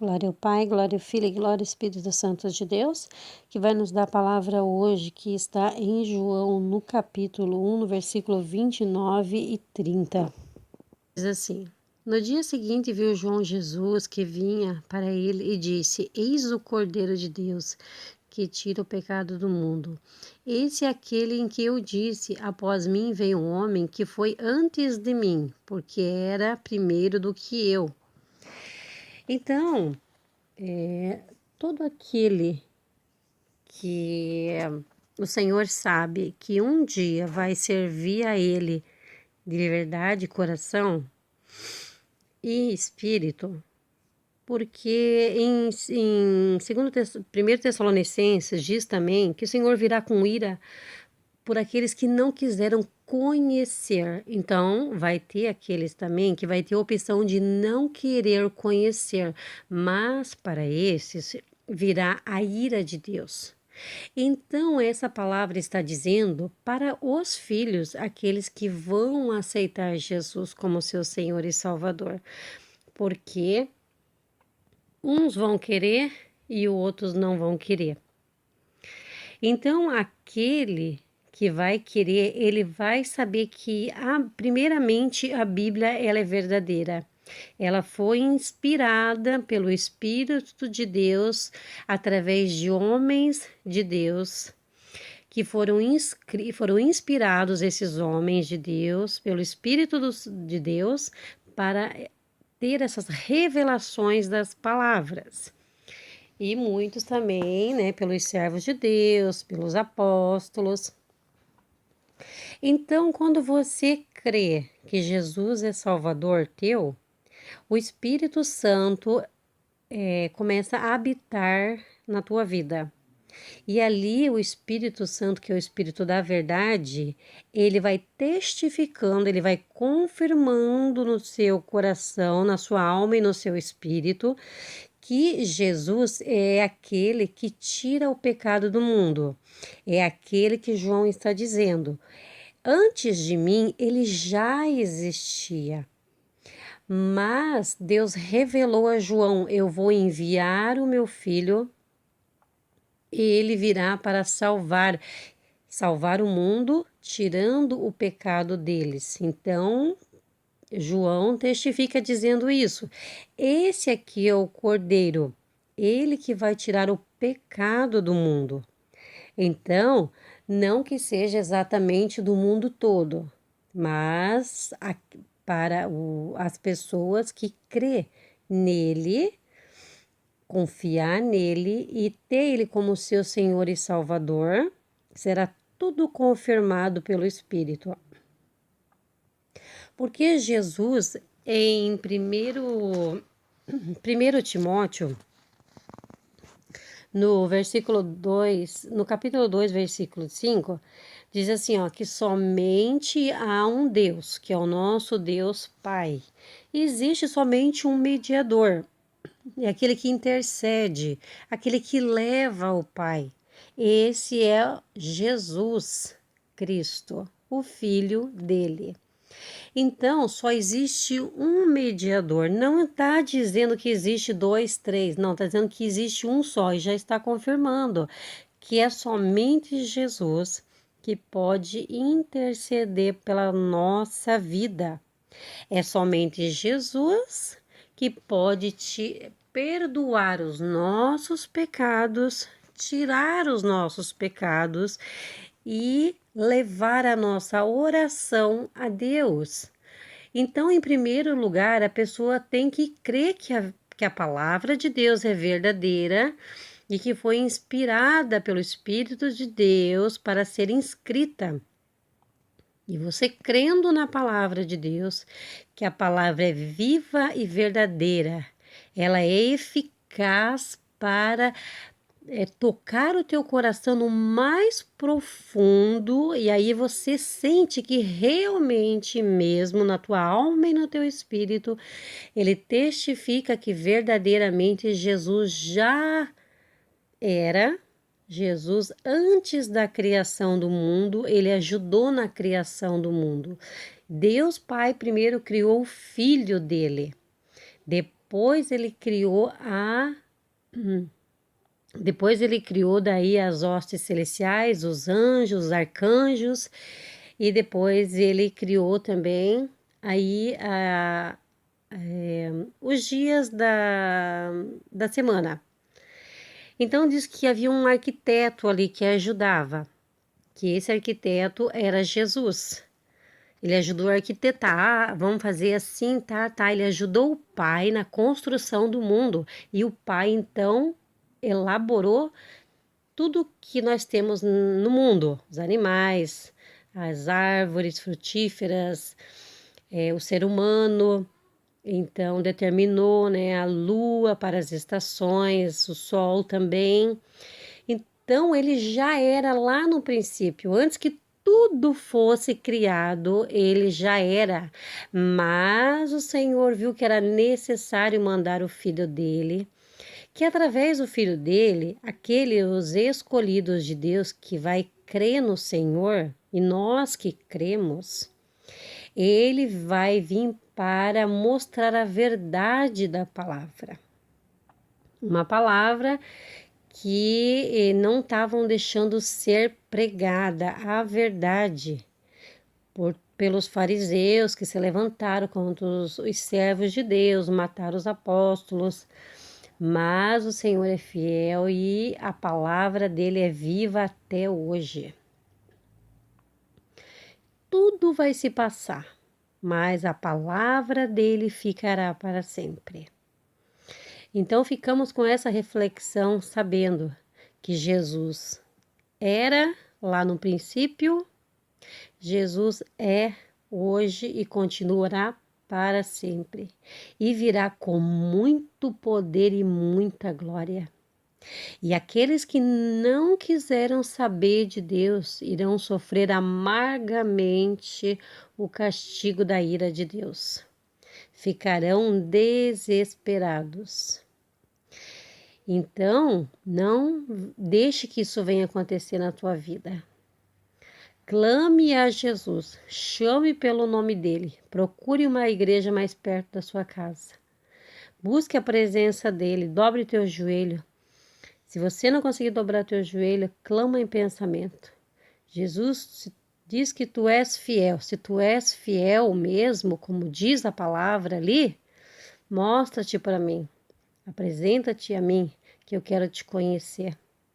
Glória ao Pai, glória ao Filho e glória ao Espírito Santo de Deus, que vai nos dar a palavra hoje, que está em João, no capítulo 1, no versículo 29 e 30. Diz assim: No dia seguinte viu João Jesus que vinha para ele e disse: Eis o Cordeiro de Deus, que tira o pecado do mundo. Esse é aquele em que eu disse: Após mim veio um homem que foi antes de mim, porque era primeiro do que eu. Então, todo aquele que o Senhor sabe que um dia vai servir a Ele de verdade, coração e espírito, porque em 1 Tessalonicenses diz também que o Senhor virá com ira por aqueles que não quiseram conhecer. Então, vai ter aqueles também que vai ter a opção de não querer conhecer, mas para esses virá a ira de Deus. Então, essa palavra está dizendo para os filhos, aqueles que vão aceitar Jesus como seu Senhor e Salvador, porque uns vão querer e outros não vão querer. Então, aquele que vai querer, ele vai saber que, primeiramente, a Bíblia ela é verdadeira. Ela foi inspirada pelo Espírito de Deus através de homens de Deus que foram inspirados, esses homens de Deus, pelo Espírito de Deus, para ter essas revelações das palavras. E muitos também, né, pelos servos de Deus, pelos apóstolos. Então, quando você crê que Jesus é Salvador teu, o Espírito Santo começa a habitar na tua vida. E ali o Espírito Santo, que é o Espírito da verdade, ele vai testificando, ele vai confirmando no seu coração, na sua alma e no seu espírito, que Jesus é aquele que tira o pecado do mundo. É aquele que João está dizendo. Antes de mim, ele já existia. Mas Deus revelou a João: eu vou enviar o meu filho e ele virá para salvar o mundo, tirando o pecado deles. Então, João testifica dizendo isso. Esse aqui é o Cordeiro, ele que vai tirar o pecado do mundo. Então, não que seja exatamente do mundo todo, mas para as pessoas que crê nele, confiar nele e ter ele como seu Senhor e Salvador, será tudo confirmado pelo Espírito. Porque Jesus, em 1 Timóteo, no versículo 2, no capítulo 2, versículo 5, diz assim, que somente há um Deus, que é o nosso Deus Pai. E existe somente um mediador, é aquele que intercede, aquele que leva ao Pai. Esse é Jesus Cristo, o Filho dele. Então, só existe um mediador. Não está dizendo que existe 2, 3. Não, está dizendo que existe um só. E já está confirmando que é somente Jesus que pode interceder pela nossa vida. É somente Jesus que pode te perdoar os nossos pecados, tirar os nossos pecados e levar a nossa oração a Deus. Então, em primeiro lugar, a pessoa tem que crer que a palavra de Deus é verdadeira e que foi inspirada pelo Espírito de Deus para ser escrita. E você crendo na palavra de Deus, que a palavra é viva e verdadeira, ela é eficaz para tocar o teu coração no mais profundo, e aí você sente que realmente mesmo na tua alma e no teu espírito, ele testifica que verdadeiramente Jesus já era. Jesus, antes da criação do mundo, ele ajudou na criação do mundo. Deus Pai primeiro criou o Filho dele. Depois ele criou daí as hostes celestiais, os anjos, os arcanjos, e depois ele criou também aí os dias da semana. Então diz que havia um arquiteto ali que ajudava, que esse arquiteto era Jesus. Ele ajudou a arquitetar, vamos fazer assim, tá. Ele ajudou o pai na construção do mundo. E o pai, então, elaborou tudo que nós temos no mundo. Os animais, as árvores frutíferas, o ser humano. Então, determinou, né, a lua para as estações, o sol também. Então, ele já era lá no princípio, antes que tudo fosse criado, ele já era. Mas o Senhor viu que era necessário mandar o filho dele, que através do filho dele, os escolhidos de Deus que vai crer no Senhor, e nós que cremos, ele vai vir para mostrar a verdade da palavra. Uma palavra que não estavam deixando ser pregada a verdade pelos fariseus que se levantaram contra os servos de Deus, mataram os apóstolos. Mas o Senhor é fiel e a palavra dele é viva até hoje. Tudo vai se passar, mas a palavra dele ficará para sempre. Então ficamos com essa reflexão sabendo que Jesus era lá no princípio, Jesus é hoje e continuará para sempre e virá com muito poder e muita glória. E aqueles que não quiseram saber de Deus irão sofrer amargamente o castigo da ira de Deus. Ficarão desesperados. Então, não deixe que isso venha acontecer na tua vida. Clame a Jesus, chame pelo nome dele, procure uma igreja mais perto da sua casa. Busque a presença dele, dobre teu joelho. Se você não conseguir dobrar teu joelho, clama em pensamento. Jesus diz que tu és fiel. Se tu és fiel mesmo, como diz a palavra ali, mostra-te para mim. Apresenta-te a mim, que eu quero te conhecer.